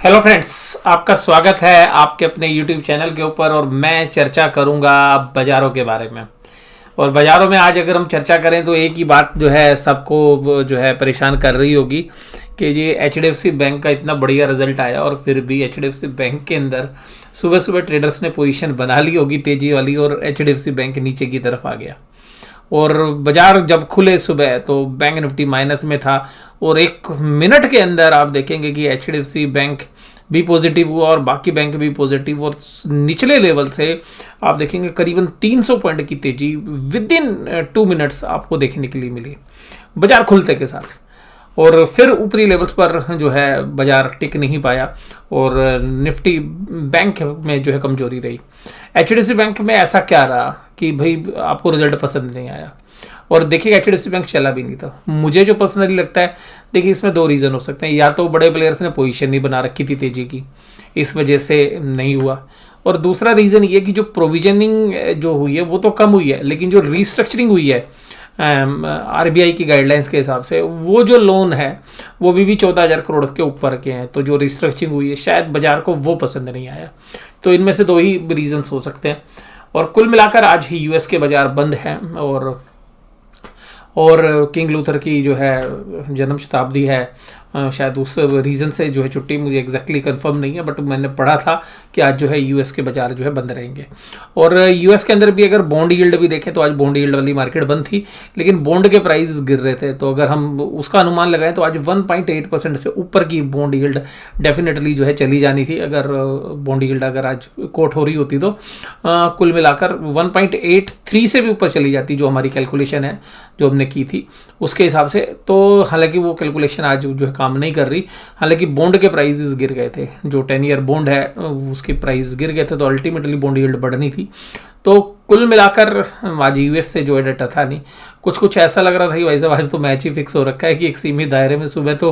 Hello friends, आपका स्वागत है आपके अपने यूट्यूब चैनल के ऊपर। और मैं चर्चा करूंगा बाज़ारों के बारे में। और बाज़ारों में आज अगर हम चर्चा करें तो एक ही बात जो है सबको जो है परेशान कर रही होगी कि ये एचडीएफसी बैंक का इतना बढ़िया रिजल्ट आया और फिर भी एचडीएफसी बैंक के अंदर सुबह सुबह ट्रेडर्स ने पोजीशन बना ली होगी तेज़ी वाली और एचडीएफसी बैंक नीचे की तरफ आ गया। और बाजार जब खुले सुबह तो बैंक निफ्टी माइनस में था और एक मिनट के अंदर आप देखेंगे कि एचडीएफसी बैंक भी पॉजिटिव हुआ और बाकी बैंक भी पॉजिटिव। और निचले लेवल से आप देखेंगे करीबन 300 पॉइंट की तेजी विद इन 2 मिनट्स आपको देखने के लिए मिली बाजार खुलते के साथ। और फिर ऊपरी लेवल्स पर जो है बाजार टिक नहीं पाया और निफ्टी बैंक में जो है कमजोरी रही। एचडीएफसी बैंक में ऐसा क्या रहा कि भाई आपको रिजल्ट पसंद नहीं आया। और देखिए एचडीएफसी बैंक चला भी नहीं था। मुझे जो पर्सनली लगता है, देखिए इसमें 2 रीज़न हो सकते हैं। या तो बड़े प्लेयर्स ने पोजीशन नहीं बना रखी थी तेजी की, इस वजह से नहीं हुआ। और दूसरा रीज़न ये कि जो प्रोविजनिंग जो हुई है वो तो कम हुई है, लेकिन जो रीस्ट्रक्चरिंग हुई है आरबीआई की गाइडलाइंस के हिसाब से, वो जो लोन है वो भी 14,000 करोड़ के ऊपर के हैं। तो जो रिस्ट्रक्चरिंग हुई है शायद बाजार को वो पसंद नहीं आया। तो इनमें से 2 ही रीजंस हो सकते हैं। और कुल मिलाकर आज ही यूएस के बाजार बंद हैं और किंग लूथर की जो है जन्म शताब्दी है, शायद उस रीज़न से जो है छुट्टी, मुझे एग्जैक्टली कंफर्म नहीं है, बट मैंने पढ़ा था कि आज जो है यूएस के बाजार जो है बंद रहेंगे। और यूएस के अंदर भी अगर बॉन्ड यील्ड भी देखें तो आज बॉन्ड यील्ड वाली मार्केट बंद थी, लेकिन बॉन्ड के प्राइस गिर रहे थे। तो अगर हम उसका अनुमान लगाएं तो आज 1.8% से ऊपर की बॉन्ड यील्ड डेफिनेटली जो है चली जानी थी। अगर बॉन्ड यील्ड अगर आज कोट हो रही होती तो कुल मिलाकर 1.83 से भी ऊपर चली जाती, जो हमारी कैलकुलेशन है जो हमने की थी उसके हिसाब से। तो हालांकि वो कैलकुलेशन आज जो है काम नहीं कर रही। हालांकि बॉन्ड के प्राइसेस गिर गए थे, जो 10 ईयर बॉन्ड है उसके प्राइस गिर गए थे, तो अल्टीमेटली बॉन्ड यील्ड बढ़नी थी। तो कुल मिलाकर आज यूएस से जो है डाटा था नहीं, कुछ ऐसा लग रहा था कि भाई साहब आज तो मैच ही फिक्स हो रखा है कि एक सीमित दायरे में सुबह तो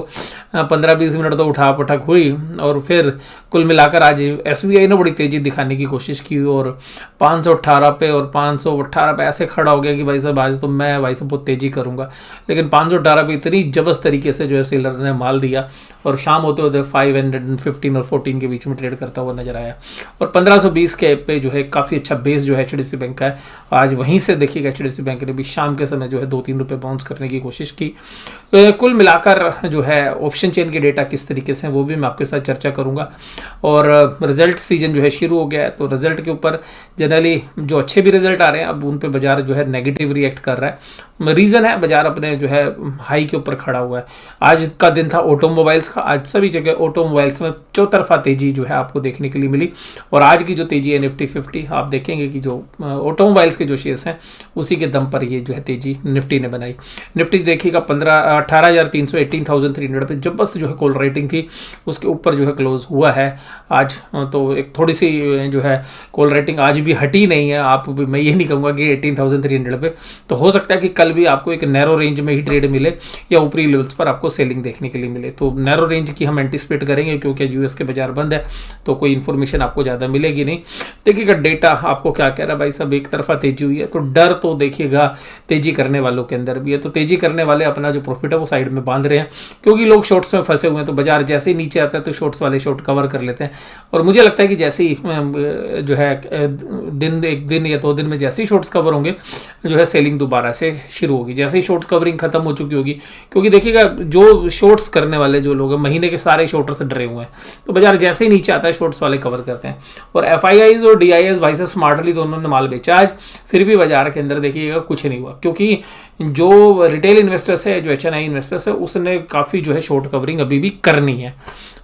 15-20 मिनट तो उठा पटक हुई। और फिर कुल मिलाकर आज एसबीआई ने बड़ी तेज़ी दिखाने की कोशिश की और 518 पे और 518 पे ऐसे खड़ा हो गया कि भाई साहब आज तो मैं भाई साहब बहुत तेज़ी करूँगा। लेकिन 518 पे इतनी जबरदस्त तरीके से जो है सेलर ने माल दिया और शाम होते होते 515 और 14 के बीच में ट्रेड करता हुआ नजर आया। और 1520 के पे जो है काफ़ी अच्छा बेस जो है एचडीएफसी बैंक का है। आज वहीं से देखिएगा एचडीएफसी बैंक ने भी शाम के समय जो है 2-3 रुपये बाउंस करने की कोशिश की। कुल मिलाकर जो है ऑप्शन चेन के डेटा किस तरीके से वो भी मैं आपके साथ चर्चा करूंगा। और रिजल्ट सीजन जो है शुरू हो गया है, तो रिजल्ट के ऊपर जनरली जो अच्छे भी रिजल्ट आ रहे हैं अब उन पे बाजार जो है नेगेटिव रिएक्ट कर रहा है। रीज़न है बाजार अपने जो है हाई के ऊपर खड़ा हुआ है। आज का दिन था ऑटोमोबाइल्स का। आज सभी जगह ऑटोमोबाइल्स में चौतरफा तेजी जो है आपको देखने के लिए मिली। और आज की जो तेजी है निफ्टी 50, आप देखेंगे कि जो ऑटोमोबाइल्स के जो शेयर्स हैं उसी के दम पर ये जो है तेजी निफ्टी ने बनाई। निफ्टी देखिएगा 18,300 18,300 पे जबरदस्त जो है कॉल रेटिंग थी, उसके ऊपर जो है क्लोज हुआ है आज। तो एक थोड़ी सी जो है कॉल रेटिंग आज भी हटी नहीं है। आप भी, मैं ये नहीं कहूँगा कि 18,300 पे, तो हो सकता है कि कल भी आपको एक नैरो रेंज में ही ट्रेड मिले या ऊपरी लेवल्स पर आपको सेलिंग देखने के लिए मिले। तो नैरो रेंज की हम एंटिसिपेट करेंगे क्योंकि यूएस के बाजार बंद है तो कोई इन्फॉर्मेशन आपको ज़्यादा मिलेगी नहीं। देखिएगा डेटा आपको क्या कह रहा है, भाई सब एक तरफा तेजी हुई है तो डर तो देखिएगा तेजी करने वालों के अंदर भी है। तो तेजी करने वाले अपना जो प्रॉफिट है वो साइड में बांध रहे हैं क्योंकि लोग शॉर्ट्स में फंसे हुए हैं। तो बाजार जैसे ही नीचे आता है तो शॉर्ट्स वाले शॉर्ट कवर कर लेते हैं। और मुझे लगता है कि जैसे ही जो है एक दिन या 2 दिन में जैसे ही शॉर्ट्स कवर होंगे जो है सेलिंग दोबारा से शुरू होगी, जैसे ही शॉर्ट्स कवरिंग खत्म हो चुकी होगी। क्योंकि देखिएगा जो शॉर्ट्स करने वाले जो लोग हैं महीने के सारे शॉर्टर से डरे हुए हैं, तो बाजार जैसे ही नीचे आता है शॉर्ट्स वाले कवर करते हैं। और एफआईआईज और डीआईएस भाई साहब स्मार्टली दोनों ने माल बेचा आज, फिर भी बाजार के अंदर देखिएगा कुछ नहीं हुआ क्योंकि जो रिटेल इन्वेस्टर्स है, जो एचएनआई इन्वेस्टर्स है, उसने काफ़ी जो है शॉर्ट कवरिंग अभी भी करनी है।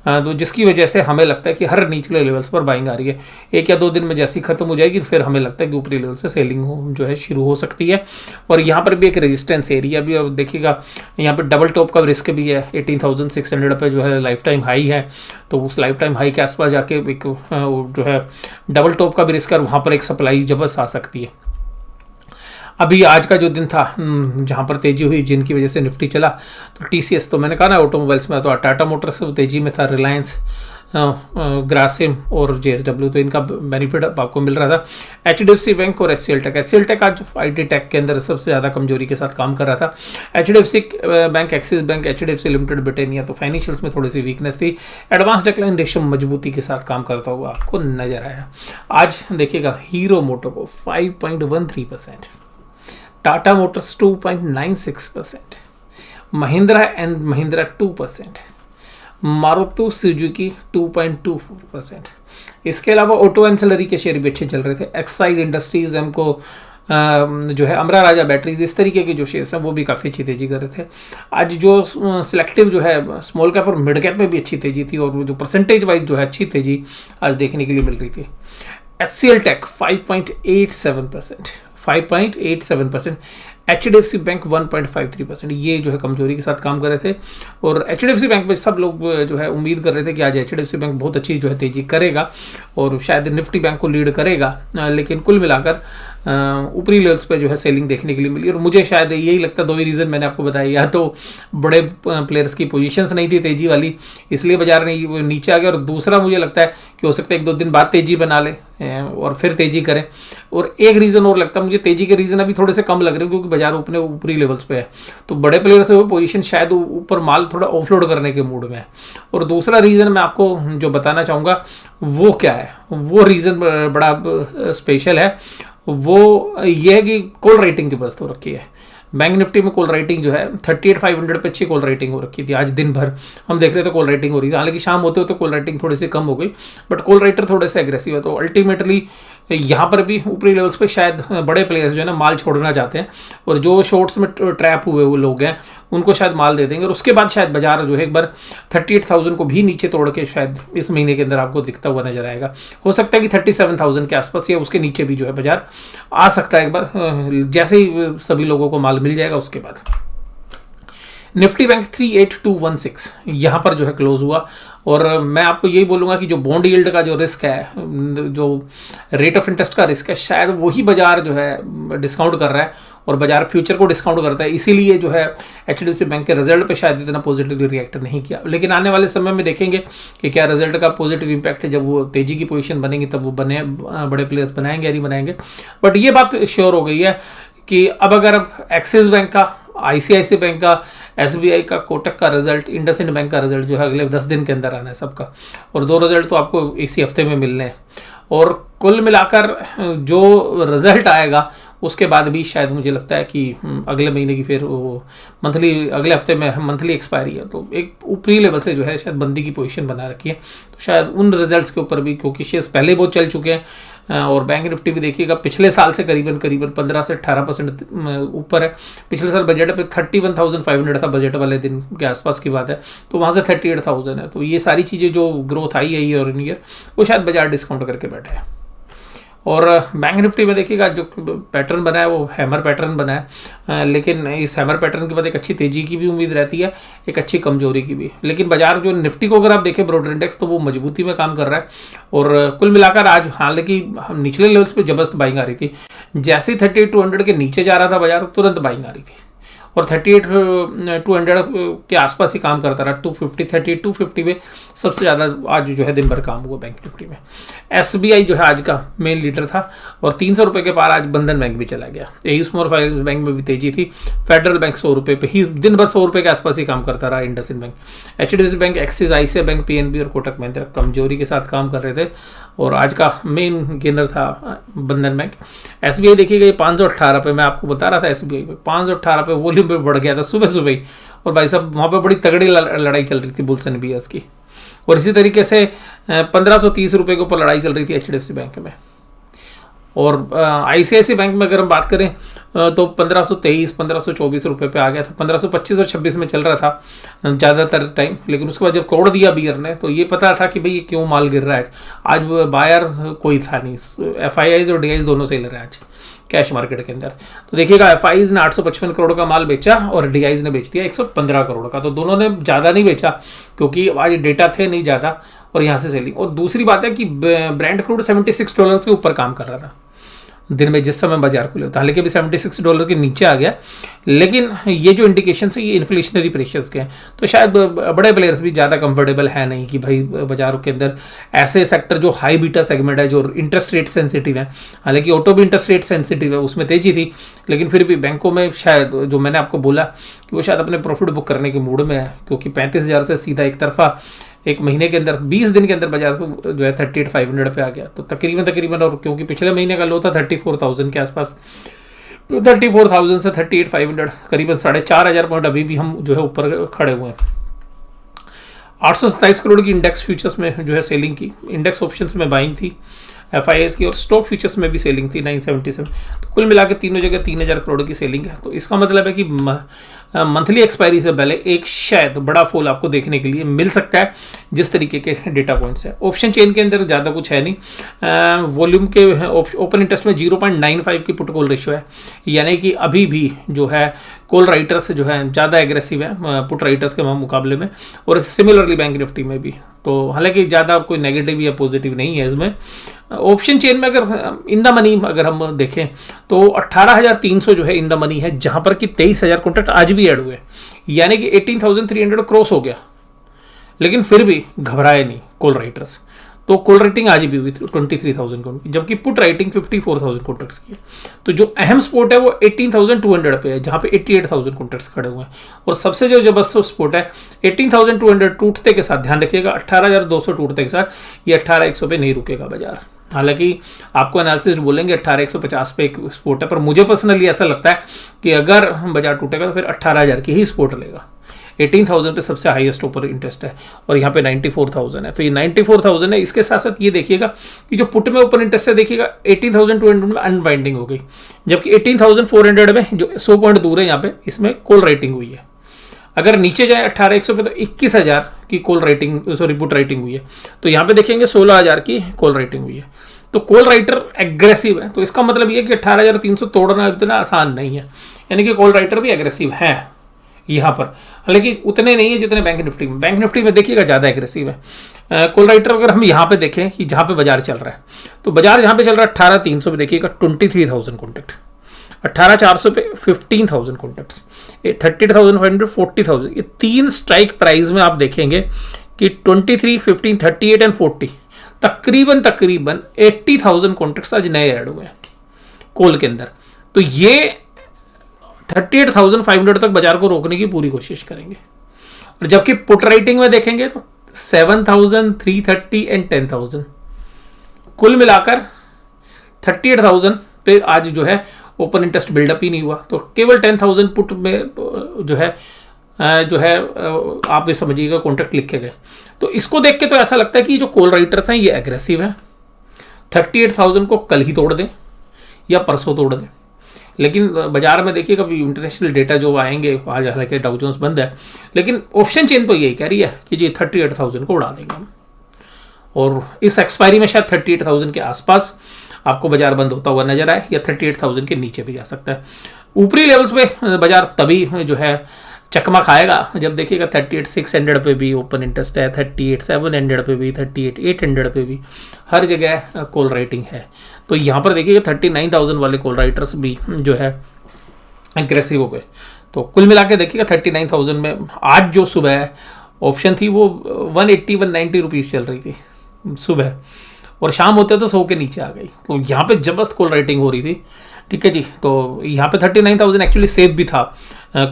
तो जिसकी वजह से हमें लगता है कि हर निचले लेवल्स पर बाइंग आ रही है। 1 या 2 दिन में जैसी खत्म हो जाएगी फिर हमें लगता है कि ऊपरी लेवल से सेलिंग जो है शुरू हो सकती है। और यहाँ पर भी एक रेजिस्टेंस एरिया भी अब देखिएगा, यहाँ पर डबल टॉप का रिस्क भी है। 18,600 पे जो है लाइफ टाइम हाई है, तो उस लाइफ टाइम हाई के आसपास जाके एक जो है डबल टॉप का भी रिस्क है, वहाँ पर एक सप्लाई जबरदस्त आ सकती है। अभी आज का जो दिन था जहाँ पर तेजी हुई जिनकी वजह से निफ्टी चला, तो टीसीएस तो मैंने कहा ना ऑटोमोबाइल्स में, तो टाटा मोटर्स तेजी में था, रिलायंस ग्रासिम और JSW, तो इनका बेनिफिट आपको मिल रहा था। HDFC बैंक और HCL टेक आज IT टेक के अंदर सबसे ज़्यादा कमजोरी के साथ काम कर रहा था। HDFC bank, axis bank, HDFC limited, Britannia, तो फाइनेंशियल्स में थोड़ी सी वीकनेस थी। एडवांस डिक्लाइन रेशियो मजबूती के साथ काम करता हुआ आपको नजर आया। आज देखिएगा हीरो मोटो को 5.13%, Tata Motors 2.96%, Mahindra and Mahindra 2%, Maruti Suzuki 2.24%। इसके अलावा ऑटो एंसिलरी के शेयर भी अच्छे चल रहे थे। एक्साइड इंडस्ट्रीज, हमको जो है अमरा राजा बैटरीज, इस तरीके के जो शेयर्स हैं वो भी काफ़ी अच्छी तेजी कर रहे थे। आज जो सिलेक्टिव जो है स्मॉल कैप और मिड कैप में भी अच्छी तेजी थी, और जो परसेंटेज वाइज जो है अच्छी तेजी आज देखने के लिए मिल रही थी। HCL टेक 5.87%, 5.87%, HDFC बैंक 1.53%, ये जो है कमजोरी के साथ काम कर रहे थे। और HDFC बैंक में सब लोग जो है उम्मीद कर रहे थे कि आज HDFC बैंक बहुत अच्छी जो है तेजी करेगा और शायद निफ्टी बैंक को लीड करेगा, लेकिन कुल मिलाकर ऊपरी लेवल्स पे जो है सेलिंग देखने के लिए मिली। और मुझे शायद यही लगता है, दो ही रीज़न मैंने आपको बताया, या तो बड़े प्लेयर्स की पोजीशंस नहीं थी तेजी वाली इसलिए बाजार नीचे आ गया, और दूसरा मुझे लगता है कि हो सकता है 1-2 दिन बाद तेजी बना ले और फिर तेजी करें। और एक रीज़न और लगता है मुझे, तेजी के रीज़न अभी थोड़े से कम लग रहे हैं क्योंकि बाजार अपने ऊपरी लेवल्स पे है, तो बड़े प्लेयर्स से पोजीशन शायद ऊपर माल थोड़ा ऑफलोड करने के मूड में है। और दूसरा रीज़न मैं आपको जो बताना चाहूँगा वो क्या है, वो रीज़न बड़ा स्पेशल है। वो ये है कि कॉल रेटिंग की बस्त हो रखी है। बैंक निफ्टी में कॉल रेटिंग जो है 38,500 पे अच्छी कॉल रेटिंग हो रखी थी। आज दिन भर हम देख रहे थे कॉल रेटिंग हो रही थी, हालांकि शाम होते होते कॉल रेटिंग थोड़ी सी कम हो गई, बट कॉल रेटर थोड़े से एग्रेसिव है। तो अल्टीमेटली यहाँ पर भी ऊपरी लेवल्स पे शायद बड़े प्लेयर्स जो है ना माल छोड़ना चाहते हैं, और जो शॉर्ट्स में ट्रैप हुए वो लोग हैं उनको शायद माल दे देंगे, और उसके बाद शायद बाजार जो है एक बार 38,000 को भी नीचे तोड़ के शायद इस महीने के अंदर आपको दिखता हुआ नजर आएगा। हो सकता है कि 37,000 के आसपास या उसके नीचे भी जो है बाजार आ सकता है एक बार, जैसे ही सभी लोगों को माल मिल जाएगा उसके बाद। निफ्टी बैंक 38,216 यहाँ पर जो है क्लोज हुआ। और मैं आपको यही बोलूँगा कि जो बॉन्ड यील्ड का जो रिस्क है, जो रेट ऑफ इंटरेस्ट का रिस्क है, शायद वही बाजार जो है डिस्काउंट कर रहा है, और बाजार फ्यूचर को डिस्काउंट करता है। इसीलिए जो है HDFC बैंक के रिजल्ट पे शायद इतना पॉजिटिवली रिएक्ट नहीं किया, लेकिन आने वाले समय में देखेंगे कि क्या रिजल्ट का पॉजिटिव इंपैक्ट है। जब वो तेजी की पोजीशन बनेगी तब वो बड़े प्लेयर्स बनाएंगे या नहीं बनाएंगे। बट ये बात श्योर हो गई है कि अब अगर एक्सिस बैंक का, ICICI बैंक का, SBI का, कोटक का रिजल्ट, इंडसइंड बैंक का रिजल्ट जो है अगले 10 दिन के अंदर आना है सबका, और 2 रिजल्ट तो आपको इसी हफ्ते में मिलने हैं। और कुल मिलाकर जो रिजल्ट आएगा उसके बाद भी शायद मुझे लगता है कि अगले महीने की फिर वो मंथली, अगले हफ्ते में मंथली एक्सपायरी है, तो एक ऊपरी लेवल से जो है शायद बंदी की पोजीशन बना रखी है। तो शायद उन रिजल्ट्स के ऊपर भी, क्योंकि शेयर्स पहले बहुत चल चुके हैं, और बैंक निफ्टी भी देखिएगा पिछले साल से करीबन 15 से 18% ऊपर है। पिछले साल बजट पे 31,500 था, बजट वाले दिन के आसपास की बात है, तो वहाँ से 38,000 है। तो ये सारी चीज़ें जो ग्रोथ आई है ईयर इन ईयर, वो शायद बाजार डिस्काउंट करके बैठे हैं। और बैंक निफ्टी में देखिएगा जो पैटर्न बना है वो हैमर पैटर्न बना है, लेकिन इस हैमर पैटर्न के बाद एक अच्छी तेजी की भी उम्मीद रहती है, एक अच्छी कमजोरी की भी। लेकिन बाजार जो निफ्टी को अगर आप देखें ब्रॉडर इंडेक्स, तो वो मजबूती में काम कर रहा है। और कुल मिलाकर आज हालांकि निचले लेवल्स पे जबरदस्त बाइंग आ रही थी, जैसे ही 38,200 के नीचे जा रहा था बाजार तुरंत बाइंग आ रही थी, और 38,200 के आसपास ही काम करता रहा। 38,250 में सबसे ज़्यादा आज जो है दिन भर काम हुआ बैंक निफ्टी में। SBI जो है आज का मेन लीडर था, और 300 रुपये के पार आज बंधन बैंक भी चला गया। यही स्मॉल फाइनेंस बैंक में भी तेजी थी। फेडरल बैंक 100 रुपये पे ही दिन भर 100 रुपये के आसपास ही काम करता रहा। IndusInd bank, HDFC bank, axis, ICICI bank, PNB और कोटक महिंद्रा कमजोरी के साथ काम कर रहे थे, और आज का मेन गेनर था बंधन बैंक। SBI देखिएगा 518 पे, मैं आपको बता रहा था SBI पे 518 पे वॉल्यूम पे बढ़ गया था सुबह सुबह ही, और भाई साहब वहाँ पे बड़ी तगड़ी लड़ाई चल रही थी बुल्स एंड बियर्स की। और इसी तरीके से 1530 रुपये के ऊपर लड़ाई चल रही थी HDFC बैंक में। और ICICI बैंक में अगर हम बात करें तो 1523, 1524 रुपये पे आ गया था। 1525 और 26 में चल रहा था ज़्यादातर टाइम, लेकिन उसके बाद जब तोड़ दिया बियर ने तो ये पता था कि भाई ये क्यों माल गिर रहा है। आज बायर कोई था नहीं, FIIs और DIs दोनों से ले रहे हैं आज कैश मार्केट के अंदर। तो देखिएगा FIIs ने 855 करोड़ का माल बेचा और DIs ने बेच दिया 115 करोड़ का। तो दोनों ने ज़्यादा नहीं बेचा क्योंकि आज डेटा थे नहीं ज़्यादा, और यहाँ से सेलिंग। और दूसरी बात है कि ब्रेंट क्रूड $76 के ऊपर काम कर रहा था, दिन में जिस समय बाजार खुले होता है। हालांकि अभी $76 के नीचे आ गया, लेकिन ये जो इंडिकेशन है ये इन्फ्लेशनरी प्रेशर्स के हैं, तो शायद बड़े प्लेयर्स भी ज़्यादा कंफर्टेबल है नहीं कि भाई बाजारों के अंदर ऐसे सेक्टर जो हाई बीटा सेगमेंट है, जो इंटरेस्ट रेट सेंसिटिव है। हालांकि ऑटो भी इंटरेस्ट रेट सेंसिटिव है, उसमें तेजी थी, लेकिन फिर भी बैंकों में शायद जो मैंने आपको बोला कि वो शायद अपने प्रॉफिट बुक करने के मूड में है, क्योंकि 35,000 से सीधा एक तरफा एक महीने के अंदर 20 दिन के अंदर बाजार तो जो है 38,500 पे आ गया। तो तकरीबन और क्योंकि पिछले महीने का लो था 34,000 के आसपास, तो 34,000 से 38,500 करीबन 4,500 पॉइंट अभी भी हम जो है ऊपर खड़े हुए हैं। 827 करोड़ की इंडेक्स फ्यूचर्स में जो है सेलिंग की, इंडेक्स ऑप्शंस में बाइंग थी FIS की, और स्टॉक फ्यूचर्स में भी सेलिंग थी 977। तो कुल मिला के तीनों जगह 3,000 करोड़ की सेलिंग है। तो इसका मतलब है कि मंथली एक्सपायरी से पहले एक शायद बड़ा फॉल आपको देखने के लिए मिल सकता है, जिस तरीके के डेटा पॉइंट्स है। ऑप्शन चेन के अंदर ज़्यादा कुछ है नहीं। वॉल्यूम के ओपन इंटरेस्ट में 0.95 की पुट कॉल रेशियो है, यानी कि अभी भी जो है कॉल राइटर्स जो है ज़्यादा एग्रेसिव है पुट राइटर्स के मुकाबले में, और सिमिलरली बैंक निफ्टी में भी। तो हालांकि ज़्यादा कोई नेगेटिव या पॉजिटिव नहीं है इसमें। ऑप्शन चेन में अगर इन द मनी अगर हम देखें तो 18,300 जो है इन द मनी है, जहां पर कि 23,000 कॉन्ट्रैक्ट आज भी ऐड हुए, यानी कि 18,300 क्रॉस हो गया। लेकिन फिर भी घबराए नहीं कॉल राइटर्स, तो कॉल राइटिंग आज भी हुई 23,000 कॉन्ट्रैक्ट, जबकि पुट राइटिंग 54,000 कॉन्ट्रैक्ट्स की है। तो जो अहम स्पोर्ट है वो 18,200 पे है, जहां पे 88,000 कॉन्ट्रैक्ट्स खड़े हुए हैं। और सबसे जो जबरदस्त स्पोर्ट है 18,200 टूटते के साथ, ध्यान रखिएगा 18,200 टूटते के साथ ये 18,100 पे नहीं रुकेगा बाजार। हालांकि आपको एनालिसिस बोलेंगे 18,150 पे एक स्पोर्ट है, पर मुझे पर्सनली ऐसा लगता है कि अगर बाजार टूटेगा तो फिर 18,000 की ही स्पोर्ट लेगा। 18,000 पे सबसे हाईएस्ट ऊपर इंटरेस्ट है, और यहाँ पे 94,000 है। तो ये 94,000 है। इसके साथ साथ ये देखिएगा कि जो पुट में ओपन इंटरेस्ट है, देखिएगा 18,200 में अनबाइंडिंग हो गई, जबकि 18,400 में जो 100 पॉइंट दूर है यहाँ पे, इसमें कॉल राइटिंग हुई है। अगर नीचे जाए 18,100 पे तो 21,000 की कॉल राइटिंग पुट राइटिंग हुई है। तो यहाँ पे देखेंगे 16,000 की कॉल राइटिंग हुई है। तो कॉल राइटर एग्रेसिव है, तो इसका मतलब ये कि 18,300 तोड़ना इतना आसान नहीं है, यानी कि कॉल राइटर भी एग्रेसिव है यहाँ पर। हालांकि उतने नहीं है जितने बैंक निफ्टी में। बैंक निफ्टी में देखिएगा ज़्यादा एग्रेसिव है कॉल राइटर। अगर हम यहाँ पे देखें कि जहाँ पे बाजार चल रहा है, तो बाजार जहाँ पे चल रहा है 18,300 पे देखिएगा 23,000 कॉन्टैक्ट, 18,400 पे 15,000 कॉन्टैक्ट्स, 30,500 40,000। ये तीन स्ट्राइक प्राइस में आप देखेंगे कि 23, 15, 38 एंड 40 तकरीबन 80,000 कॉन्टैक्ट्स आज नए ऐड हुए हैं कॉल के अंदर। तो ये 38,500 तक बाजार को रोकने की पूरी कोशिश करेंगे। और जबकि पुट राइटिंग में देखेंगे तो 7,000, 330 एंड 10,000, कुल मिलाकर 38,000 पे आज जो है ओपन इंटरेस्ट बिल्डअप ही नहीं हुआ। तो केवल 10,000 पुट में जो है आप ये समझिएगा कॉन्ट्रैक्ट लिखे गए। तो इसको देख के तो ऐसा लगता है कि जो कॉल राइटर्स हैं ये एग्रेसिव हैं, 38,000 को कल ही तोड़ दें या परसों तोड़ दें। लेकिन बाजार में देखिए कभी इंटरनेशनल डेटा जो आएंगे, आज हालांकि डाउ जोन्स बंद है, लेकिन ऑप्शन चेन तो यही कह रही है कि जी 38,000 को उड़ा देंगे हम। और इस एक्सपायरी में शायद 38,000 के आसपास आपको बाजार बंद होता हुआ नजर आए, या 38,000 के नीचे भी जा सकता है। ऊपरी लेवल्स पे बाजार तभी जो है चकमा खाएगा जब देखिएगा 38,600 पे भी ओपन इंटरेस्ट है, 38,700 पे भी, 38,800 पे भी, हर जगह कॉल राइटिंग है। तो यहाँ पर देखिएगा 39,000 वाले कॉल राइटर्स भी जो है एग्रेसिव हो गए। तो कुल मिला के देखिएगा 39,000 में आज जो सुबह ऑप्शन थी वो 180-190 रुपीज़ चल रही थी सुबह, और शाम होते तो 100 के नीचे आ गई। तो यहाँ पे जबरदस्त कॉल राइटिंग हो रही थी, ठीक है जी। तो यहाँ पे 39,000 एक्चुअली सेफ भी था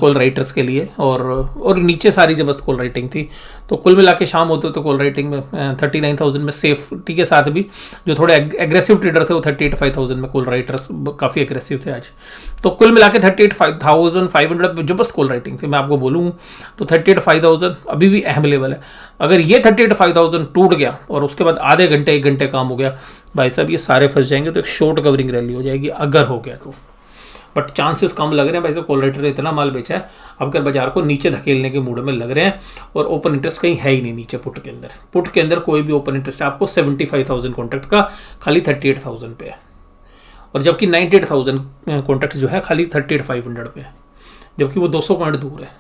कॉल राइटर्स के लिए, और नीचे सारी जबरदस्त कॉल राइटिंग थी। तो कुल मिला के शाम होते तो कॉल राइटिंग में 39,000 में सेफ्टी के साथ भी जो थोड़े एग्रेसिव ट्रेडर थे वो 38,500 में कॉल राइटर्स काफ़ी एग्रेसिव थे आज। तो कुल मिला के 38,500 जबरदस्त कॉल राइटिंग थी। मैं आपको बोलूँ तो 38,500 अभी भी अहम लेवल है। अगर ये 38,500 टूट गया और उसके बाद आधे घंटे 1 घंटे काम हो गया, भाई साहब ये सारे फंस जाएंगे, तो एक शॉर्ट कवरिंग रैली हो जाएगी अगर हो गया तो। बट चांसेस कम लग रहे हैं भाई साहब, कॉल राइटर ने इतना माल बेचा है, अब अगर बाजार को नीचे धकेलने के मूड में लग रहे हैं। और ओपन इंटरेस्ट कहीं है ही नहीं नीचे पुट के अंदर कोई भी ओपन इंटरेस्ट है आपको 75,000 कॉन्ट्रैक्ट का खाली 38,000 पे है, और जबकि 98,000 कॉन्ट्रैक्ट जो है खाली 38,500 पे है, जबकि वो 200 पॉइंट दूर है।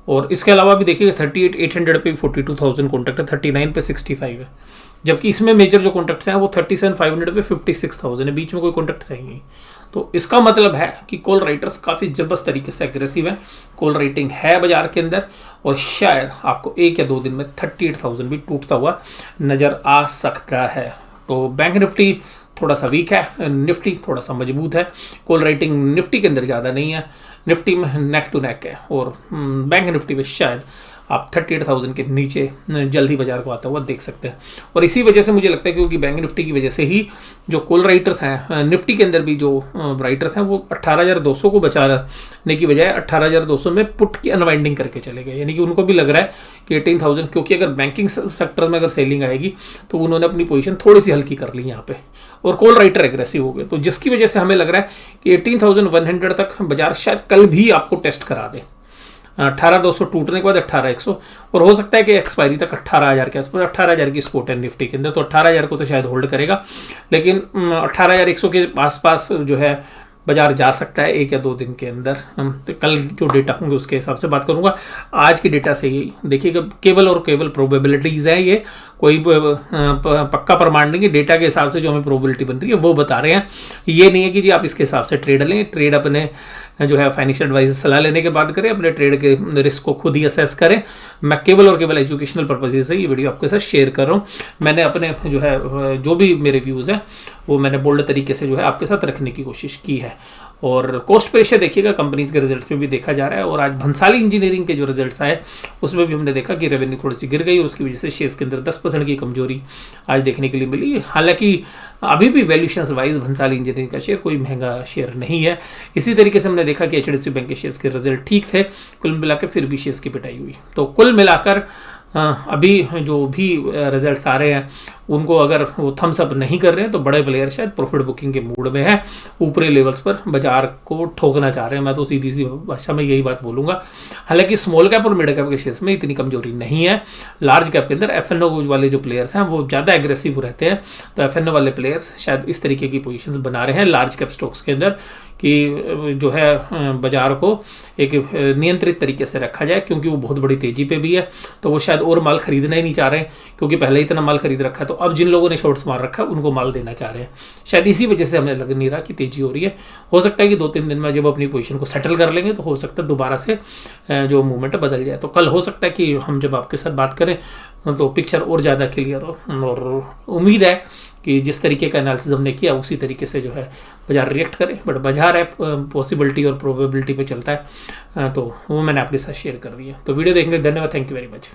और इसके अलावा भी देखिएगा 38,800 पे 42,000 कॉन्ट्रैक्ट है, 39 पे 65 है, जबकि इसमें मेजर जो कॉन्ट्रैक्ट्स हैं वो 37,500 पे 56,000 है, बीच में कोई कॉन्ट्रैक्ट्स है ही नहीं। तो इसका मतलब है कि कॉल राइटर्स काफ़ी जबरदस्त तरीके से एग्रेसिव है, कॉल राइटिंग है बाजार के अंदर, और शायद आपको 1 या 2 दिन में 38,000 भी टूटता हुआ नज़र आ सकता है। तो बैंक निफ्टी थोड़ा सा वीक है, निफ्टी थोड़ा सा मजबूत है, कॉल राइटिंग निफ्टी के अंदर ज़्यादा नहीं है, निफ्टी में नेक टू नेक है, और बैंक निफ्टी में शायद आप 38,000 के नीचे जल्दी बाजार को आता हुआ देख सकते हैं। और इसी वजह से मुझे लगता है क्योंकि बैंक निफ्टी की वजह से ही जो कॉल राइटर्स हैं, निफ्टी के अंदर भी जो राइटर्स हैं वो 18,200 को बचाने की बजाय 18,200 में पुट की अनवाइंडिंग करके चले गए, यानी कि उनको भी लग रहा है कि 18,000, क्योंकि अगर बैंकिंग सेक्टर में अगर सेलिंग आएगी तो उन्होंने अपनी पोजीशन थोड़ी सी हल्की कर ली यहाँ पे, और कॉल राइटर एग्रेसिव हो गए, तो जिसकी वजह से हमें लग रहा है कि 18,100 तक बाजार शायद कल भी आपको टेस्ट करा दे। 18,200 टूटने के बाद 18,100, और हो सकता है कि एक्सपायरी तक 18,000 के आसपास, 18,000 की स्पोर्ट है निफ्टी के अंदर, तो 18,000 को तो शायद होल्ड करेगा, लेकिन 18,100 के आसपास जो है बाजार जा सकता है 1 या 2 दिन के अंदर। हम तो कल जो डेटा होंगे उसके हिसाब से बात करूंगा। आज की डेटा से ही देखिएगा केवल और केवल प्रोबेबिलिटीज़ है, ये कोई पक्का प्रमाण नहीं है, डेटा के हिसाब से जो हमें प्रोबेबिलिटी बन रही है वो बता रहे हैं। ये नहीं है कि जी आप इसके हिसाब से ट्रेड लें, ट्रेड अपने जो है फाइनेंशियल एडवाइजर सलाह लेने के बाद करें, अपने ट्रेड के रिस्क को खुद ही असेस करें। मैं केवल और केवल एजुकेशनल पर्पज से ये वीडियो आपके साथ शेयर कर रहा हूँ। मैंने अपने जो है जो भी मेरे व्यूज़ हैं वो मैंने बोल्ड तरीके से जो है आपके साथ रखने की कोशिश की है। और कॉस्ट प्रेशर देखिएगा कंपनीज के रिजल्ट्स में भी देखा जा रहा है, और आज भंसाली इंजीनियरिंग के जो रिजल्ट्स आए उसमें भी हमने देखा कि रेवेन्यू थोड़ी सी गिर गई, और उसकी वजह से शेयर्स के अंदर 10% की कमजोरी आज देखने के लिए मिली। हालांकि अभी भी वैल्यूएशन वाइज भंसाली इंजीनियरिंग का शेयर कोई महंगा शेयर नहीं है। इसी तरीके से हमने देखा कि HDFC बैंक के शेयर्स के रिजल्ट ठीक थे, कुल मिलाकर फिर भी शेयर्स की पिटाई हुई। तो कुल मिलाकर अभी जो भी रिजल्ट्स आ रहे हैं उनको अगर वो थम्स अप नहीं कर रहे हैं तो बड़े प्लेयर शायद प्रॉफिट बुकिंग के मूड में है, ऊपरी लेवल्स पर बाजार को ठोकना चाह रहे हैं। मैं तो सीधी सी भाषा में यही बात बोलूंगा। हालांकि स्मॉल कैप और मिड कैप के शेयर्स में इतनी कमजोरी नहीं है। लार्ज कैप के अंदर FNO वाले जो प्लेयर्स हैं वो ज़्यादा एग्रेसिव रहते हैं, तो FNO वाले प्लेयर्स शायद इस तरीके की पोजिशन बना रहे हैं लार्ज कैप स्टॉक्स के अंदर कि जो है बाजार को एक नियंत्रित तरीके से रखा जाए, क्योंकि वो बहुत बड़ी तेजी पे भी है, तो वो शायद और माल खरीदना ही नहीं चाह रहे हैं, क्योंकि पहले ही इतना माल खरीद रखा है, तो अब जिन लोगों ने शॉर्ट्स मार रखा है उनको माल देना चाह रहे हैं। शायद इसी वजह से हमें लग नहीं रहा कि तेजी हो रही है। हो सकता है कि 2-3 दिन में जब अपनी पोजीशन को सेटल कर लेंगे तो हो सकता है दोबारा से जो मूवमेंट बदल जाए। तो कल हो सकता है कि हम जब आपके साथ बात करें तो पिक्चर और ज़्यादा क्लियर हो, और उम्मीद है कि जिस तरीके का एनालिसिस हमने किया उसी तरीके से जो है बाजार रिएक्ट करे। बट बाजार है पॉसिबिलिटी और प्रोबेबिलिटी पे चलता है, तो वो मैंने आपके साथ शेयर कर दिया। तो वीडियो देखने के लिए धन्यवाद, थैंक यू वेरी मच।